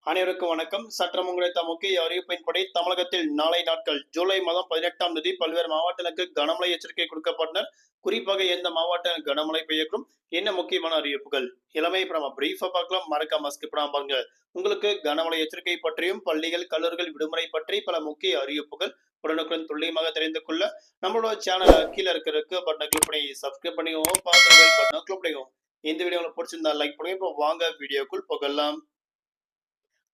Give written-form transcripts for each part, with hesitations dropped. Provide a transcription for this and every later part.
அனைவருக்கும் வணக்கம். சற்றம் கிடைத்த முக்கிய அறிவிப்பின்படி தமிழகத்தில் நாளை நாட்கள் ஜூலை மாதம் 18ஆம் தேதி பல்வேறு மாவட்டங்களுக்கு கனமழை எச்சரிக்கை கொடுக்கப்பட்டனர். குறிப்பாக எந்த மாவட்டம் கனமழை பெய்யக்கூடும், என்ன முக்கியமான அறிவிப்புகள் எல்லாமே இப்ப நம்ம பிரீஃபா பார்க்கலாம். மறக்காம ஸ்கிப் பண்ணாம பாருங்க. உங்களுக்கு கனமழை எச்சரிக்கை பற்றியும் பள்ளிகள், கல்லூரிகள் விடுமுறை பற்றி பல முக்கிய அறிவிப்புகள் உடனுக்குடன் துல்லியமாக தெரிந்து கொள்ள நம்மளோட சேனலை கீழே இருக்கிற பட்டனை கிளிக் பண்ணி சப்ஸ்கிரைப் பண்ணிக்கோங்க. பார்த்து பெல் பட்டனை கிளிக் பண்ணிக்கோங்க. இந்த வீடியோ உங்களுக்கு பிடிச்சிருந்தா லைக் பண்ணுங்க. இப்போ வாங்க வீடியோக்குள் போகலாம்.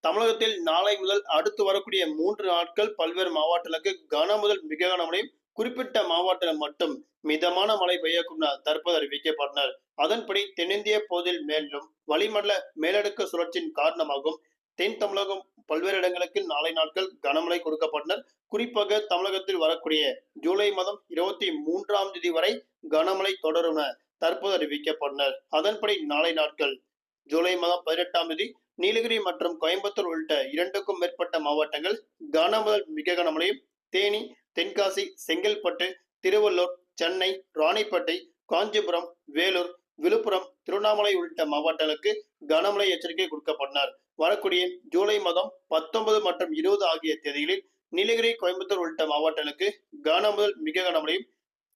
தமிழகத்தில் நாளை முதல் அடுத்து வரக்கூடிய 3 நாட்கள் பல்வேறு மாவட்டங்களுக்கு கன முதல் மிக கனமழையும், குறிப்பிட்ட மாவட்டத்தில் மட்டும் மிதமான மழை பெய்யக்கூடும் என தற்போது அறிவிக்கப்பட்டனர். அதன்படி தென்னிந்திய பகுதியில் மேலும் வளிமண்டல மேலடுக்கு சுழற்சியின் காரணமாகவும் தென் தமிழகம் பல்வேறு இடங்களுக்கு நாளை நாட்கள் கனமழை கொடுக்கப்பட்டனர். குறிப்பாக தமிழகத்தில் வரக்கூடிய ஜூலை மாதம் 23ஆம் தேதி வரை கனமழை தொடரும் என தற்போது அறிவிக்கப்பட்டனர். அதன்படி நாளை நாட்கள் ஜூலை மாதம் 18ஆம் தேதி நீலகிரி மற்றும் கோயம்புத்தூர் உள்ளிட்ட 2க்கும் மேற்பட்ட மாவட்டங்கள் கன முதல் மிக கனமழையும், தேனி, தென்காசி, செங்கல்பட்டு, திருவள்ளூர், சென்னை, ராணிப்பேட்டை, காஞ்சிபுரம், வேலூர், விழுப்புரம், திருவண்ணாமலை உள்ளிட்ட மாவட்டங்களுக்கு கனமழை எச்சரிக்கை கொடுக்கப்பட்டனர். வரக்கூடிய ஜூலை மாதம் 19 மற்றும் 20 ஆகிய தேதிகளில் நீலகிரி, கோயம்புத்தூர் உள்ளிட்ட மாவட்டங்களுக்கு கன முதல் மிக கனமழையும்,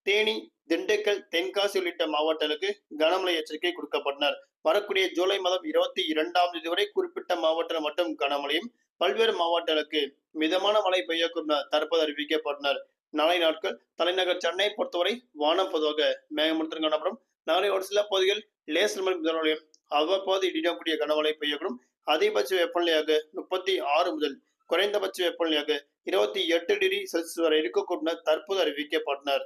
தேனி, திண்டுக்கல், தென்காசி உள்ளிட்ட மாவட்டங்களுக்கு கனமழை எச்சரிக்கை கொடுக்கப்பட்டனர். வரக்கூடிய ஜூலை மாதம் 22ஆம் தேதி வரை குறிப்பிட்ட மாவட்டத்தில் மட்டும் கனமழையும், பல்வேறு மாவட்டங்களுக்கு மிதமான மழை பெய்யக்கூடும் என தற்போது அறிவிக்கப்பட்டனர். நாளை நாட்கள் தலைநகர் சென்னை பொறுத்தவரை வானம் பொதுவாக மேகமூட்டத்துடன் காணப்படும். நகரின் ஒரு சில பகுதிகள் லேசான மிதமான அவ்வப்போது இடியக்கூடிய கனமழை பெய்யக்கூடும். அதிகபட்ச வெப்பநிலையாக 36 முதல் குறைந்தபட்ச வெப்பநிலையாக 28 டிகிரி செல்சியஸ் வரை இருக்கக்கூடும் என தற்போது அறிவிக்கப்பட்டனர்.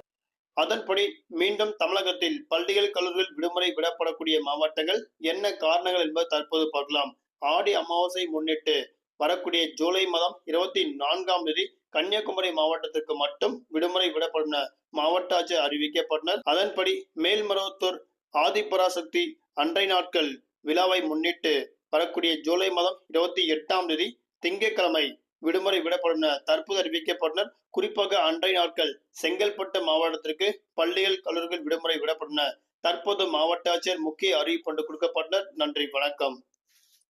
அதன்படி மீண்டும் தமிழகத்தில் பள்ளிகள், கல்லூரிகள் விடுமுறை விடப்படக்கூடிய மாவட்டங்கள் என்ன காரணங்கள் என்பது தற்போது பார்க்கலாம். ஆடி அமாவாசை முன்னிட்டு வரக்கூடிய ஜூலை மாதம் 24ஆம் தேதி கன்னியாகுமரி மாவட்டத்திற்கு மட்டும் விடுமுறை விடப்படும் என மாவட்ட ஆட்சியர் அறிவிக்கப்பட்டனர். அதன்படி மேல்மருவத்தூர் ஆதிபராசக்தி அன்றை நாட்கள் விழாவை முன்னிட்டு வரக்கூடிய ஜூலை மாதம் 28ஆம் தேதி திங்கட்கிழமை விடுமுறை விடப்படும் என தற்போது அறிவிக்கப்பட்டனர். குறிப்பாக அன்றைய நாட்கள் செங்கல்பட்டு மாவட்டத்திற்கு பள்ளிகள், கல்லூரிகள் விடுமுறை விடப்படும் என தற்போது மாவட்ட ஆட்சியர் முக்கிய அறிவிப்பு கொடுக்கப்பட்டனர். நன்றி, வணக்கம்.